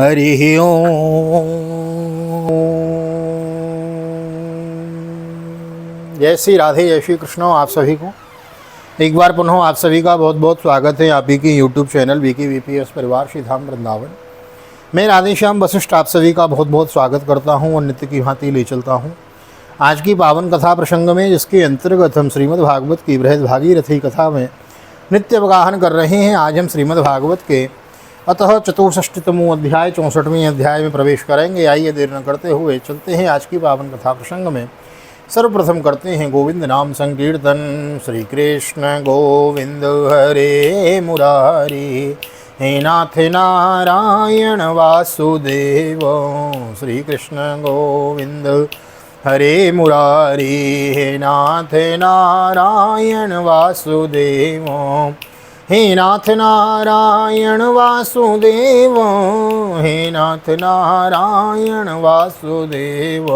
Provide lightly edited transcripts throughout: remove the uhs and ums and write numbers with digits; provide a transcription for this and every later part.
हरि ओम। जय श्री राधे, जय श्री कृष्ण। आप सभी को एक बार पुनः आप सभी का बहुत बहुत स्वागत है आप ही की यूट्यूब चैनल वीकी वीपीएस परिवार श्री धाम वृंदावन। मैं राधेश्याम वशिष्ठ आप सभी का बहुत बहुत स्वागत करता हूं और नित्य की भांति ले चलता हूं आज की पावन कथा प्रसंग में, जिसके अंतर्गत हम श्रीमद् भागवत की बृहद भागीरथी कथा में नित्य अवगाहन कर रहे हैं। आज हम श्रीमद् भागवत के अतः चतुष्षष्टितमो अध्याय 64वें अध्याय में प्रवेश करेंगे। आइए देर न करते हुए चलते हैं आज की पावन कथा प्रसंग में। सर्वप्रथम करते हैं गोविंद नाम संकीर्तन। श्री कृष्ण गोविंद हरे मुरारी, हे नाथ नारायण वासुदेव। श्री कृष्ण गोविंद हरे मुरारी, हे नाथ नारायण वासुदेव। हे नाथ नारायण वासुदेव, हे नाथ नारायण वासुदेव।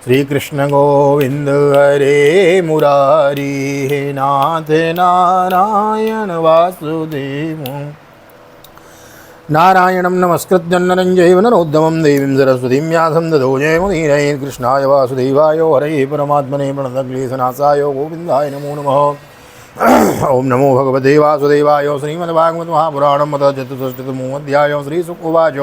श्री कृष्ण गोविंद हरे मुरारी, हे नाथ नारायण वासुदेव। नारायणं नमस्कृत्य नरं चैव नरोत्तमं देवीं सरस्वतीं व्यासं ततो जयमुदीरये। कृष्णाय वासुदेवाय हरये परमात्मने प्रणतक्लेशनाशाय गोविन्दाय नमो नमः। ओम नमो भगवते वासुदेवाय। श्रीमद्भागवत महापुराणम् अथ चतुष्षष्टितमो अध्याय। श्रीशुक उवाच।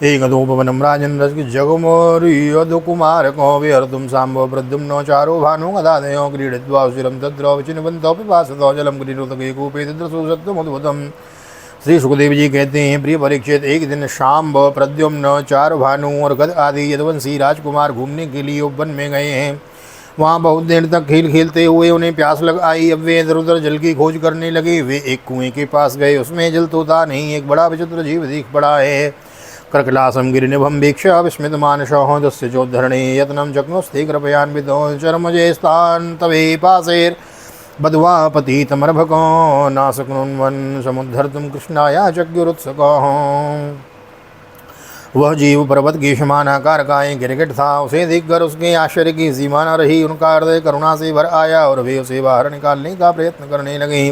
एकदोपवनं राजन् जगमोरियदुकुमारको विहर्तुं साम्बो प्रद्युम्नो चारो भानु गदादयो क्रीडित्वा शिरं तत्र विचिन्वन्तो पिपासतो जलं गिरिरुदके कूपे तद्रसु सत्यमुद्भुतम्। श्री सुखदेव जी कहते हैं, प्रिय परीक्षित, एक दिन शाम्ब, प्रद्युम्न, चार भानु और गद आदि यदुवंशी राजकुमार घूमने के लिए वन में गए हैं। वहाँ बहुत देर तक खेल खेलते हुए उन्हें प्यास लग आई। अब वे इधर उधर जल की खोज करने लगे। वे एक कुएं के पास गए। उसमें जल तो था नहीं, एक बड़ा विचित्र जीव दिख पड़ा है। कर्कलासं गिरिनिभं वीक्ष्य विस्मितमानसः तस्य चोद्धरणे यत्नं चक्नुस्ते कृपयान्वितो चर्मजयस्तान् तवे पाशैर् बद्ध्वा पतितमर्भको नाशक्नुन्वन् समुद्धर्तुं कृष्णाय चक्रुत्सुकः। वह जीव पर्वत की समान आकार का एक गिरगिट था। उसे देखकर उसके आश्चर्य की सीमा न रही। उनका हृदय करुणा से भर आया और वे उसे बाहर निकालने का प्रयत्न करने लगे।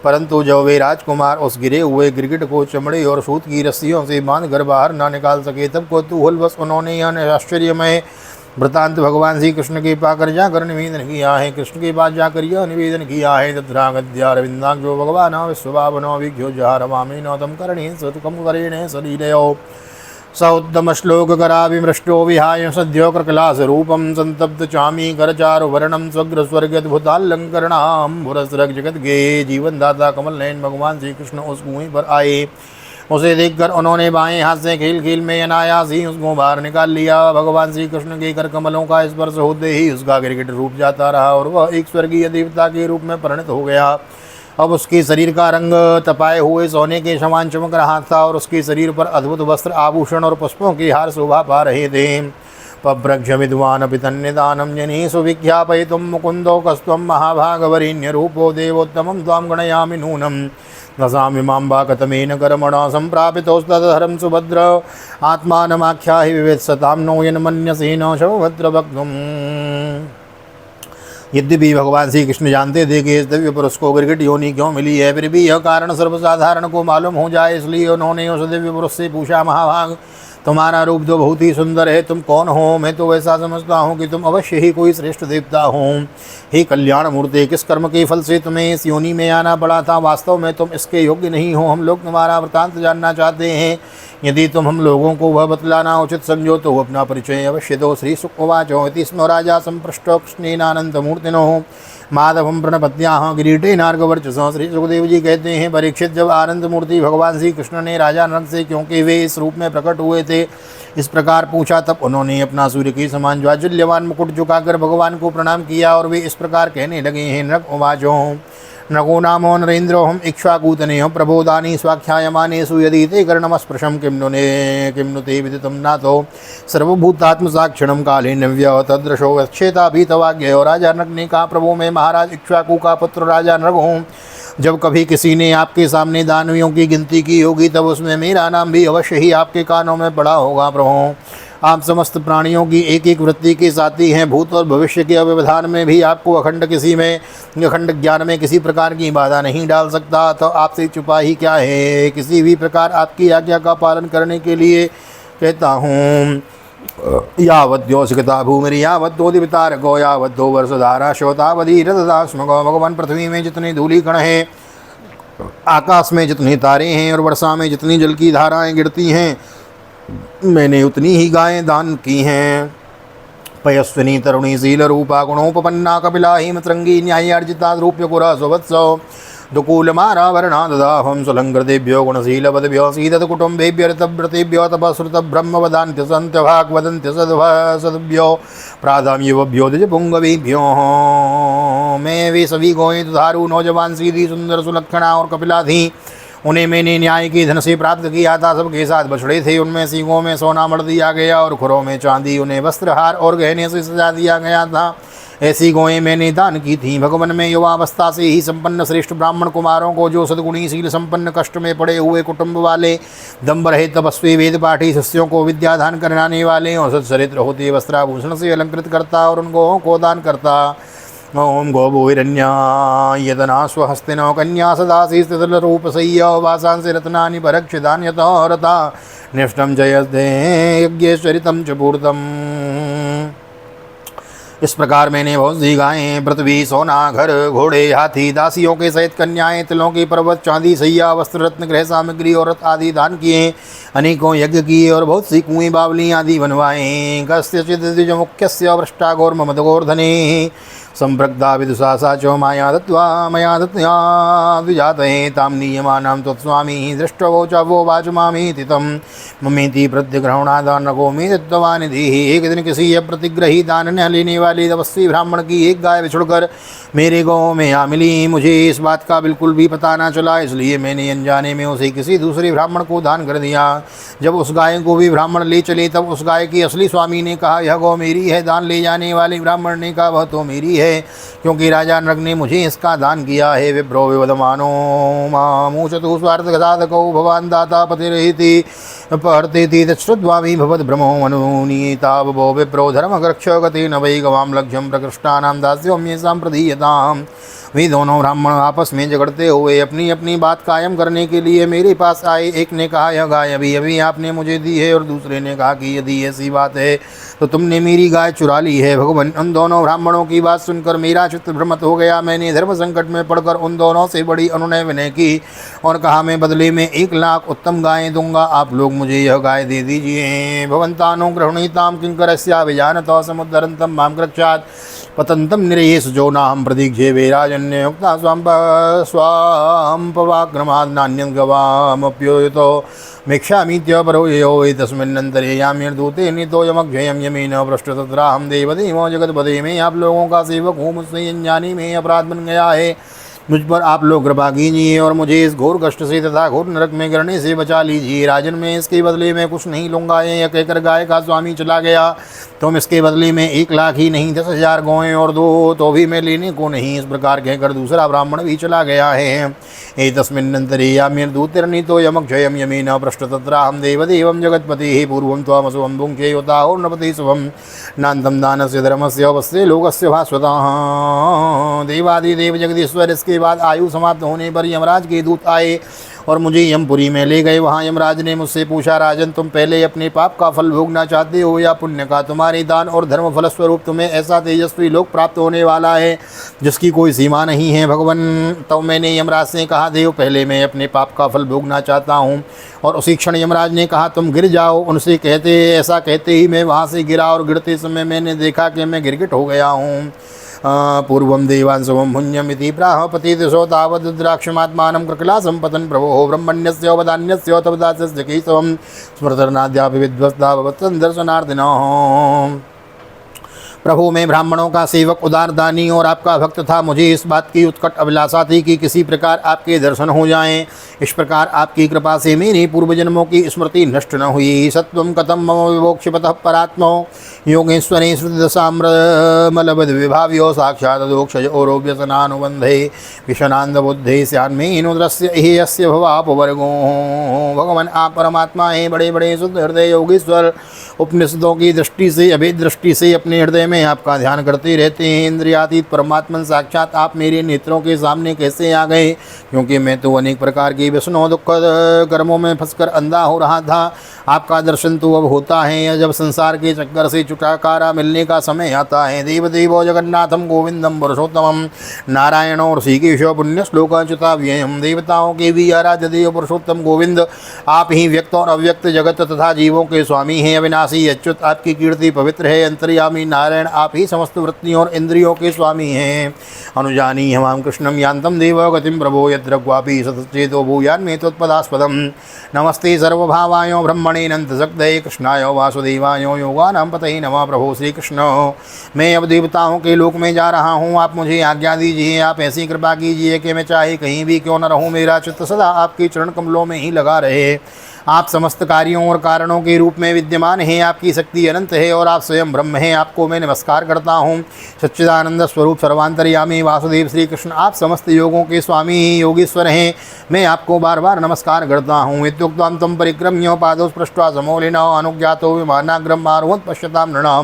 परंतु जब वे राजकुमार उस गिरे हुए गिरगिट को चमड़े और सूत की रस्सियों से बांधकर बाहर न निकाल सके, तब कौतूहलवश उन्होंने यह आश्चर्यमय वृतांत भगवान श्री कृष्ण के पाकर जाकर निवेदन किया है। कृष्ण के पास जाकर यह निवेदन किया है। तत्रागद्यारविंदाक्षो भगवान विश्वभावनो विज्ञो जहारवामी नौतम करणे सतुकम करेणे शरीरयो स उत्तम श्लोक कराभिमृष्टो विहाय सद्यो कृकलास रूपम संतप्त चामी करचारु वर्णम स्वग्र स्वर्गद्भुतालंकरणाम भुरसरग जगत गे। जीवन दाता कमल नयन भगवान श्री कृष्ण उस कुएं पर आए। उसे देखकर उन्होंने बाएं हाथ से खेल खेल में अनायास ही उसको बाहर निकाल लिया। भगवान श्री कृष्ण के कर कमलों का स्पर्श होते ही उसका गिरगिट रूप जाता रहा और वह एक स्वर्गीय देवता के रूप में परिणत हो गया। अब उसके शरीर का रंग तपाए हुए सोने के समान चमक रहा था और उसके शरीर पर अद्भुत वस्त्र, आभूषण और पुष्पों के हार शोभा पा रहे थे। पभ्रक्ष विद्वान पितन्निदानम जनेषु विख्यापयितुं मुकुंदो कस्त्वं महाभागवरेण्य रूपो देवोत्तमं त्वां गणयामि नूनम्। रसामि मां कतमेन कर्मणा सम्प्रापितोस्तदहरं सुभद्र आत्मानमाख्याहि विवेत्सतां नो यन्मन्यसे न शवभद्र वक्तुम्। यद्यपि भगवान श्री कृष्ण जानते थे कि इस दिव्य पुरुष को गिरगिट योनि क्यों मिली है, फिर भी यह कारण सर्वसाधारण को मालूम हो जाए, इसलिए उन्होंने उस दिव्य पुरुष से पूछा, महाभाग, तुम्हारा रूप तो बहुत ही सुंदर है, तुम कौन हो? मैं तो ऐसा समझता हूँ कि तुम अवश्य ही कोई श्रेष्ठ देवता हो। हे कल्याण मूर्ति, किस कर्म के फल से तुम्हें इस योनि में आना पड़ा था? वास्तव में तुम इसके योग्य नहीं हो। हम लोग तुम्हारा वृत्तांत जानना चाहते हैं। यदि तुम हम लोगों को वह बतलाना उचित समझो तो अपना परिचय अवश्य दो। श्री शुक उवाच। इति स्म राजा संपृष्टो कृष्णेनानंदमूर्तिनो माधवम प्रणपत्याह गिरीटेनार्गवर्चसः। श्री सुखदेव जी कहते हैं, परीक्षित, जब आनंद मूर्ति भगवान श्री कृष्ण ने राजा नरक से, क्योंकि वे इस रूप में प्रकट हुए थे, इस प्रकार पूछा, तब उन्होंने अपना सूर्य के समान ज्वाज्वल्यमान मुकुट झुकाकर भगवान को प्रणाम किया और वे इस प्रकार कहने लगे हैं। नरक उवाचो। नगो नामो नरेन्द्रोऽहम् इक्ष्वाकूतनेऽहं प्रबोधानि स्वाख्यायमानेषु यदि ते कर्णमस्पृशं किं नु ते विदितं नाथो सर्वभूतात्मसाक्षिणं काले नव्य तदृशो अच्छेता भीतवाग्य। राजा नरक ने कहा, प्रभु, मैं महाराज इक्ष्वाकु का पुत्र राजा नरक हूँ। जब कभी किसी ने आपके सामने दानवियों की गिनती की होगी तब उसमें मेरा नाम भी अवश्य ही आपके कानों में पड़ा होगा। प्रभु, आप समस्त प्राणियों की एक एक वृत्ति के साथी हैं। भूत और भविष्य के अव्यवधान में भी आपको अखंड ज्ञान में किसी प्रकार की बाधा नहीं डाल सकता। तो आपसे छुपा ही क्या है। किसी भी प्रकार आपकी आज्ञा का पालन करने के लिए कहता हूँ। यावद्योषिता भूमिरी यावद्योदितारको यावद्यो वर्षधारा श्रोतावधि रथदास्मको। भगवान, पृथ्वी में जितने धूली कण हैं, आकाश में जितने तारे हैं और वर्षा में जितनी जल की धाराएं गिरती हैं, मैंने उतनी ही गायें दान की हैं। पयस्विनी तरुणी शील रूपा गुणोपन्ना कपिला हिमतरंगी न्यायार्जिता रूप्य कुरा सुवत्सव दुकूलमारावरणा ददाहं सुलंकृतेभ्यो गुणशीलवद्भ्यो सीदत्कुटुम्बेभ्यर्तव्रतेभ्यो तपस्रुतब्रह्मवदान्त्य सन्त्यभाग्वदन्त्य सद्भ्यो प्राधाम्युवभ्यो द्विजपुंगवीभ्यो। मैं वे सभी गौएं दुधारू नौजवान सीधी सुंदर सुलक्षणा और कपिला थीं। उन्हें मैंने न्याय की धन से प्राप्त किया था। सबके साथ बछड़े थे, उनमें सींगों में सोना मढ़ दिया गया और खुरों में चांदी, उन्हें वस्त्रहार और गहने से सजा दिया गया था। ऐसी गौएं मैंने दान की थीं। भगवान, में युवावस्था से ही संपन्न श्रेष्ठ ब्राह्मण कुमारों को, जो सद्गुणी शील संपन्न, कष्ट में पड़े हुए कुटुंब वाले, दम्भ रहे तपस्वी, वेद पाठी शिष्यों को विद्या दान कराने वाले और सच्चरित्र होते वस्त्राभूषण से अलंकृत करता और उन गौओं को दान करता। ओम गोभूरन्या स्वहस्तिनो कन्या सदासी स्थितरूपसय्य वासांसि रत्नानि परक्षितान्यतो रता निष्ठं जयस्ते यज्ञेश्वरितं च पूर्तम्। इस प्रकार मैंने बहुत सी गायें, पृथ्वी, सोना, घर, घोड़े, हाथी, दासियों के सहित कन्याएं, तिलों की पर्वत, चांदी, सैया, वस्त्र, रत्न, गृह सामग्री और रथ आदि दान किए। अनेकों यज्ञ किए और बहुत सी कुएं, बावली आदि बनवाएं। कस्यचित् द्विजमुख्यस्य भ्रष्टाघोर्ममदघोर्धने संप्रक्ता विदुषा साचो मया दत्त्या द्विजातये तां नीयमानां त्वत्स्वामी दृष्टवोचावो वाचमामीति तं ममेति प्रत्यग्रहणादानको मे दत्तवानिधिः। एक दिन किसी अप्रतिग्रही दान न लेने वाले तपस्वी ब्राह्मण की एक गाय बिछुड़कर मेरे गाँव में आ मिली। मुझे इस बात का बिल्कुल भी पता न चला, इसलिए मैंने अनजाने में उसे किसी दूसरे ब्राह्मण को दान कर दिया। जब उस गाय को भी ब्राह्मण ले चले तब उस गाय की असली स्वामी ने कहा, यह गौ मेरी है। दान ले जाने वाले ब्राह्मण ने कहा, वह तो मेरी है, क्योंकि राजा नरक ने मुझे इसका दान किया है। विप्रो विवदमानो मामूचतु स्वार्थसाधको भवान् दाता पतिरहिति पहर्तेति तच्छ्रुत्वामि भवद्भ्रमो मनुनीतावभो विप्रो धर्मगर्क्षगतेन वै गवां लक्ष्यं प्रकृष्टानां दास्योम्येषां प्रदीयताम्। वे दोनों ब्राह्मण आपस में झगड़ते हुए अपनी अपनी बात कायम करने के लिए मेरे पास आए। एक ने कहा, यह गाय अभी अभी आपने मुझे दी है, और दूसरे ने कहा कि यदि ऐसी बात है तो तुमने मेरी गाय चुरा ली है। भगवान, उन दोनों ब्राह्मणों की बात सुनकर मेरा चित्त भ्रमित हो गया। मैंने धर्म संकट में पड़कर उन दोनों से बड़ी अनुनय विनय की और कहा, मैं बदले में 1 लाख उत्तम गायें दूंगा, आप लोग मुझे यह गाय दे दीजिए। भवन्तानुगृह्णीतां किंकरस्या विजानतो समुद्धरन्तं मां रक्षात् पतन्तं निरयेषु जो नाहं प्रतीक्षे वैराजन्ययुक्ता स्वाम्पवाक्रमात् नान्यं गवामप्योयतो मिक्षामीत्यपरो यो वै तस्मिन्नन्तरे याम्यर्दूते नितोयमक्षयं यमेन पृष्ठतत्राहं देवदेवो जगतपदे। मैं आप लोगों का सेवक हूँ, मुझसे अनजाने में अपराध बन गया है। मुझ पर आप लोग कृपा कीजिए और मुझे इस घोर कष्ट से तथा घोर नरक में गिरने से बचा लीजिए। राजन, मैं इसके बदले में कुछ नहीं लूँगा। यह कहकर गाय का स्वामी चला गया। तुम इसके बदले में 1 लाख ही नहीं 10,000 गौएं और दो तो भी मैं लेने को नहीं। इस प्रकार कहकर दूसरा ब्राह्मण भी चला गया है। एतस्मिन्नन्तरे याम्यर्दूतिर्नीतो यमक्षयं यमेन पृष्ठतत्राहं देवदेवं जगत्पतिः पूर्वं त्वामशुभं भुङ्क्ते युताहो नृपति शुभं नान्तं दानस्य धर्मस्य वस्ते लोकस्य भास्वतः। देवादिदेव जगदीश्वर, इसके बाद आयु समाप्त होने पर यमराज के दूत आए और मुझे यमपुरी में ले गए। वहाँ यमराज ने मुझसे पूछा, राजन, तुम पहले अपने पाप का फल भोगना चाहते हो या पुण्य का? तुम्हारे दान और धर्म फलस्वरूप तुम्हें ऐसा तेजस्वी लोक प्राप्त होने वाला है जिसकी कोई सीमा नहीं है। भगवान, तो मैंने यमराज से कहा, देव, पहले मैं अपने पाप का फल भोगना चाहता हूँ। और उसी क्षण यमराज ने कहा, तुम गिर जाओ। उनसे ऐसा कहते ही मैं वहाँ से गिरा और गिरते समय मैंने देखा कि मैं गिरगिट हो गया हूँ। पूर्वं देवांशवं पुण्यमिति प्राहपतिदिशो तावद्रुद्राक्षमात्मानं कृकलासं पतन् प्रभोः ब्रह्मण्यस्य वदान्यस्य तपदास्य केशवं स्मृतर्नाद्यापि विध्वस्ता भवत्सन्दर्शनार्थिनः। प्रभु मैं ब्राह्मणों का सेवक, उदार दानी और आपका भक्त था। मुझे इस बात की उत्कट अभिलाषा थी कि किसी प्रकार आपके दर्शन हो जाएं। इस प्रकार आपकी कृपा से मेरी पूर्व जन्मों की स्मृति नष्ट न हुई। सत्वं कथम मम विवोक्षपतः परात्मो योगेश्वरे श्रुतिदशाम्रमलबद विभाव्यो साक्षात् दोक्षज औरोव्यसनानुबन्धे विषनान्द बुद्धे स्यान्मेनुद्रस्य इहेयस्य भवापवर्गो। भगवान आप परमात्मा हैं, बड़े बड़े शुद्ध हृदय योगेश्वर। उपनिषदों की दृष्टि से, अभेद दृष्टि से अपने हृदय में आपका ध्यान करते रहते हैं। इंद्रियातीत परमात्मन साक्षात आप मेरे नेत्रों के सामने कैसे आ गए? क्योंकि मैं तो अनेक प्रकार की व्यसनों दुख कर्मों में फंसकर अंधा हो रहा था। आपका दर्शन तो अब होता है या जब संसार के चक्कर से छुटकारा मिलने का समय आता है। देवदेवो जगन्नाथम गोविंदम पुरुषोत्तमम नारायणो ऋषिकेशो पुण्य श्लोकाच्युता व्ययम। देवताओं के भी आराध्य देव पुरुषोत्तम गोविंद आप ही व्यक्त और अव्यक्त जगत तथा जीवों के स्वामी हैं। अविनाशी अच्युत आपकी कीर्ति पवित्र है। अंतर्यामी नारायण आप ही समस्त वृत्तियों और इंद्रियों के स्वामी हैं। अनुजानी हमाम कृष्णम यान्तम देव गतिम प्रभो यत्र क्वापि सतचेतो भूयान्मे त्वत्पदास्पदम। नमस्ते सर्वभावायो ब्रह्मणे नंदशक्तये कृष्णाय वासुदेवाय योगानां पतये नमः। प्रभो श्री कृष्ण, मैं अब देवताओं के लोक में जा रहा हूँ। आप मुझे आज्ञा दीजिए। आप ऐसी कृपा कीजिए कि मैं चाहे कहीं भी क्यों न रहूँ, मेरा चित्त सदा आपके चरण कमलों में ही लगा रहे। आप समस्त कार्यों और कारणों के रूप में विद्यमान हैं। आपकी शक्ति अनंत है और आप स्वयं ब्रह्म हैं। आपको मैं नमस्कार करता हूँ। सच्चिदानंद स्वरूप सर्वांतर्यामी वासुदेव श्री कृष्ण आप समस्त योगों के स्वामी योगेश्वर हैं। मैं आपको बार बार नमस्कार करता हूँ। इत्युक्तं तम परिक्रम्य पादौ स्पृष्ट्वा समूलिनो अनुज्ञातो विमानाग्रम आरोहत् पश्यतां नृणां।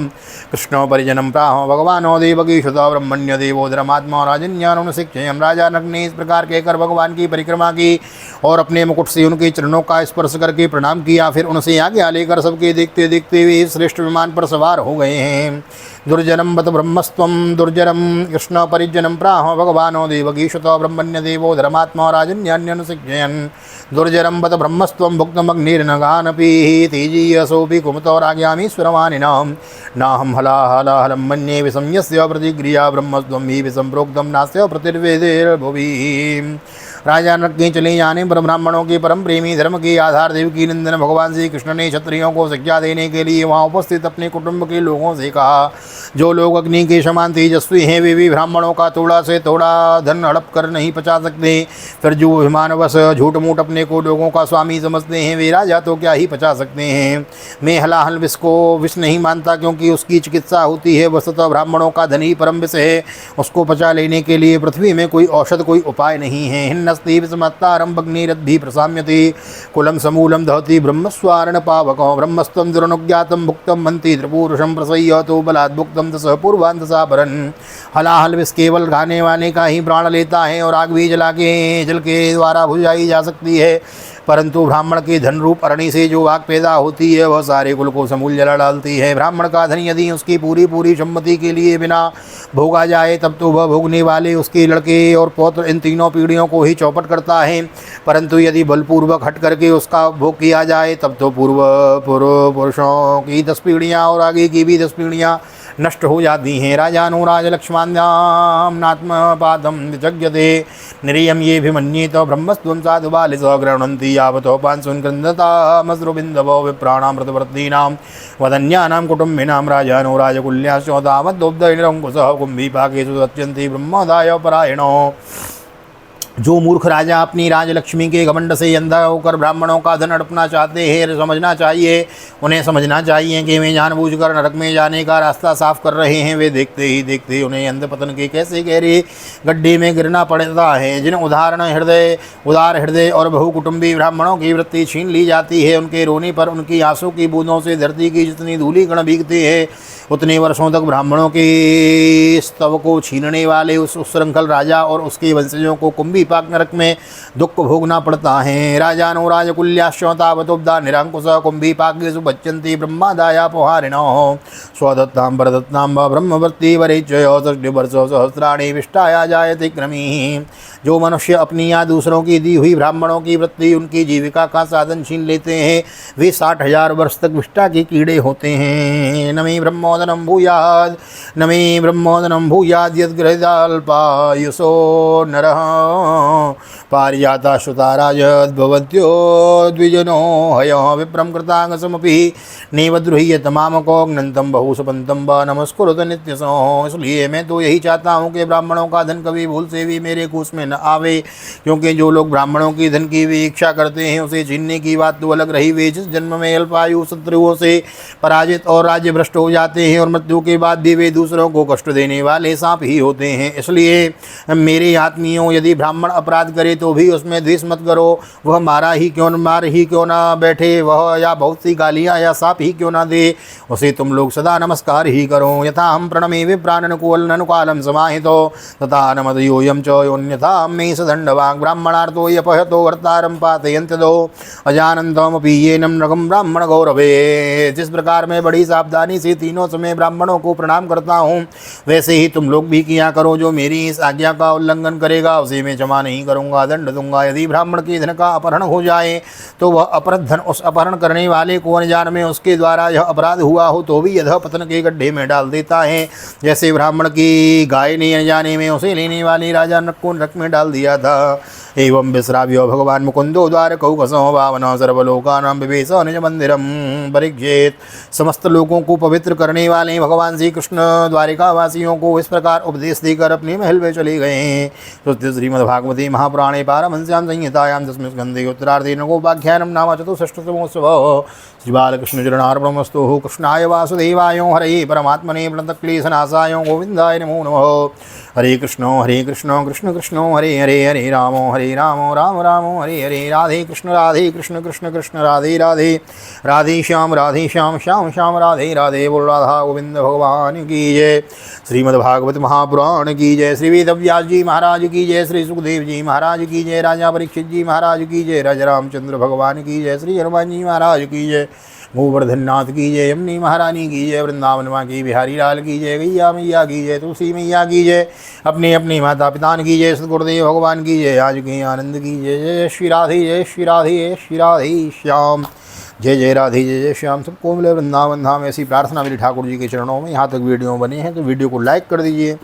कृष्णो परिजनं प्राह भगवानो देवकीसुतो ब्रह्मण्य देवो धर्मात्मा राजन्यान शिक्षयं। राजा नग ने इस प्रकार कहकर भगवान की परिक्रमा की और अपने मुकुट से उनके चरणों का स्पर्श करके प्रणाम किया। फिर उनसे आज्ञा लेकर सबके देखते देखते वे श्रेष्ठ विमान पर सवार हो गए हैं। दुर्जनम बत ब्रह्मस्त्वं दुर्जरम कृष्ण परिजनम प्राह भगवानो देवकीसुतो ब्रह्मण्य देवो धर्मात्मा राजन्यान्यन शिक्षयन्। दुर्जरम बत ब्रह्मस्त्वं भुक्तमग्निर्नगानपि तेजीयसोऽपि कुमतो राज्ञामीश्वरवानिनां। नाहं हलाहलाहलं मन्ये विसंयस्य प्रतिक्रिया ब्रह्मस्त्वं हि विसंप्रोक्तं नास्य प्रतिर्वेदैर्भुवि। राजा नग के चले जाने पर ब्राह्मणों के परम प्रेमी धर्म के आधार देवकी नंदन भगवान श्री कृष्ण ने क्षत्रियों को शिक्षा देने के लिए वहां उपस्थित अपने कुटुंब के लोगों से कहा, जो लोग अग्नि के समान तेजस्वी हैं वे भी ब्राह्मणों का थोड़ा से थोड़ा धन हड़प कर नहीं पचा सकते। फिर जो अभिमानवश झूठ मूठ अपने को लोगों का स्वामी समझते हैं वे राजा तो क्या ही पचा सकते हैं। मैं हलाहल विष को विष नहीं मानता क्योंकि उसकी चिकित्सा होती है। वस्तुतः ब्राह्मणों का धन ही परम विष है। उसको पचा लेने के लिए पृथ्वी में कोई औषध कोई उपाय नहीं है। हिन्नस्ति विषमत्तारं भग्निरद्भि प्रसाम्यति कुलं समूलं दहति ब्रह्मस्वारण पावको। ब्रह्मस्त्वं दुरनुज्ञातं भुक्तं मंति त्रिपुरुषं प्रसह्यतो बलात् भुक्तं तस्य पूर्वान्तसा परन्। हलाहल विष केवल खाने वाले का ही प्राण लेता है और आग भी जल के द्वारा बुझाई जा सकती है, परंतु ब्राह्मण के धन रूप अरणि से जो आग पैदा होती है वह सारे कुल को समूल जला डालती है। ब्राह्मण का धन यदि उसकी पूरी सम्मति के लिए बिना भोगा जाए तब तो वह भोगने वाले उसके लड़के और पौत्र इन तीनों पीढ़ियों को ही चौपट करता है, परंतु यदि बलपूर्वक हट करके उसका भोग किया जाए तब तो पूर्व पुरुषों की 10 पीढ़ियाँ और आगे की भी 10 पीढ़ियाँ नष्ट हो जाती हैं। राजानुराज लक्ष्मणानां नात्मपादं विजज्ञते निरियं ये भिमन्येत ब्रह्मस्त्वं साधु बालिस गृह्णन्ति यावतो पांसुन् क्रन्दतामश्रुबिन्दवो विप्राणां व्रतवर्तीनां वदन्यानां कुटुम्बिनां। राजानुराजकुल्याश्च तावद्दोब्धैरङ्कुशः कुम्भीपाकेषु सत्यन्ति ब्रह्मोदाय परायणो। जो मूर्ख राजा अपनी राजलक्ष्मी के घमंड से अंधा होकर ब्राह्मणों का धन हड़पना चाहते हैं, उन्हें समझना चाहिए कि वे जानबूझकर नरक में जाने का रास्ता साफ कर रहे हैं। वे देखते ही देखते उन्हें अंधपतन के कैसे गहरे गड्ढे में गिरना पड़ता है। जिन उदार हृदय और बहुकुटुंबी ब्राह्मणों की वृत्ति छीन ली जाती है, उनके रोने पर उनकी आंसू की बूंदों से धरती की जितनी धूली कण भीगती है उतने वर्षों तक ब्राह्मणों के स्तव को छीनने वाले उस श्रृंखल राजा और उसके वंशजों को कुंभीपाक नरक में दुख भोगना पड़ता है। राजानो राजकुल्याश्चतावतोब्धा निरंकुश कुंभीपाकेषु बच्चन्ति ब्रह्मादायापोहारिणो। स्वदत्तां परदत्तां ब्रह्मवर्ती वरेच्चयो 60 वर्षो सहस्राणि विष्टाया जायते क्रमी। जो मनुष्य अपनी या दूसरों की दी हुई ब्राह्मणों की वृत्ति उनकी जीविका का साधन छीन लेते हैं वे 60,000 वर्ष तक विष्टा के कीड़े होते हैं। नमे ब्रह्मोदनं भूयाद यद्गृहदाल्पायुषो नरः पारिजाता श्रुता राजद्भवत्यो द्विजनो हयः विप्रं कृतांगसमपि नैवद्रुह्य तमामकोग्नन्तं बहुसपन्तं व नमस्कुरुत नित्यसोः। इसलिए मैं तो यही चाहता हूँ कि ब्राह्मणों का धन कभी भूल से भी मेरे कुश में न आवे, क्योंकि जो लोग ब्राह्मणों की धन की भी इच्छा करते हैं उसे छीनने की बात तो अलग रही, वे जिस जन्म में अल्पायु शत्रुओं से पराजित और राज्य भ्रष्ट हो जाते हैं और मृत्यु के बाद भी वे दूसरों को कष्ट देने वाले सांप ही होते हैं। इसलिए मेरे आत्मीयों, यदि ब्राह्मण अपराध करे तो भी उसमें द्वेष मत करो। वह मार ही क्यों ना बैठे, वह या बहुत सी गालियाँ या साप ही क्यों ना दे, उसे तुम लोग सदा नमस्कार ही करो। यथा हम प्रणमे विप्राननुकालं समाहितो तथा नमदयोऽयं च योन्यथा मे सदण्डवाक् ब्राह्मणार्थो यपहतो वर्तारं पातयन्त्यदो अजानन्तमपि येनं नृगं ब्राह्मण गौरवे। जिस प्रकार मैं बड़ी सावधानी से तीनों समय ब्राह्मणों को प्रणाम करता हूँ, वैसे ही तुम लोग भी किया करो। जो मेरी इस आज्ञा का उल्लंघन करेगा उसे मैं क्षमा नहीं करूँगा, दंड दूंगा। यदि ब्राह्मण के धन का अपहरण हो जाए तो वह अपहृत धन उस अपहरण करने वाले को अनजान में उसके द्वारा यह अपराध हुआ हो तो भी यह पतन के गड्ढे में डाल देता है। जैसे ब्राह्मण की गाय ने अनजाने में उसे लेने वाले राजा नरक को नरक में डाल दिया था। एवं विश्राव्यो भगवान मुकुंदो द्वारकौकसो भावना सर्वलोकानां विवेश निज मंदिरम परीक्षेत। समस्त लोगों को पवित्र करने वाले भगवान श्री कृष्ण द्वारिका वासियों को इस प्रकार उपदेश देकर अपने महल में चले गए हैं। तो श्रीमद्भागवते महापुराणे पारमहंस्यां संहितायां दशमे स्कन्धे उत्तरार्धे नवोपाख्यानं नाम चतुष्षष्टतमोत्सवः। श्री बालकृष्णचरणार्पणमस्तु। कृष्णाय वासुदेवाय हरये परमात्मने प्रणतक्लेशनाशाय गोविन्दाय नमो नमः। हरे कृष्ण कृष्ण कृष्ण हरे हरे, हरे राम राम राम हरे हरे। राधे कृष्ण कृष्ण कृष्ण राधे राधे, राधे श्याम श्याम श्याम राधे राधे। बोल राधा गोविंद भगवान की जय। श्रीमद्भागवत महापुराण की जय। श्री वेदव्यास जी महाराज की जय। श्री सुखदेव जी महाराज की जय। राजा परीक्षित जी महाराज की जय। राजा रामचंद्र भगवान की जय। श्री हनुमान जी महाराज की जय। गोवर्धन नाथ की जय। यमुनी महारानी की जय। वृंदावन माँ की बिहारी लाल की जय। गैया मैया की जय। तुलसी मैया की जय। अपने अपने माता पिता की जय। सदगुरुदेव भगवान की जय। आज के आनंद की जय। जय श्री राधे, जय श्री राधे, जय श्री राधे श्याम। जय जय राधे, जय जय श्याम। सबको मिले वृंदावन धाम। ऐसी प्रार्थना मेरी ठाकुर जी के चरणों में। यहाँ तक वीडियो बने हैं तो वीडियो को लाइक कर दीजिए,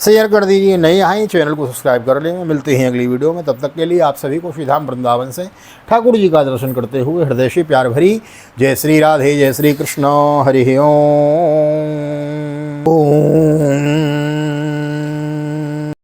शेयर कर दीजिए। नए आए चैनल को सब्सक्राइब कर लें। मिलते हैं अगली वीडियो में। तब तक के लिए आप सभी को श्रीधाम वृंदावन से ठाकुर जी का दर्शन करते हुए हृदय से प्यार भरी जय श्री राधे, जय श्री कृष्ण। हरि ओम।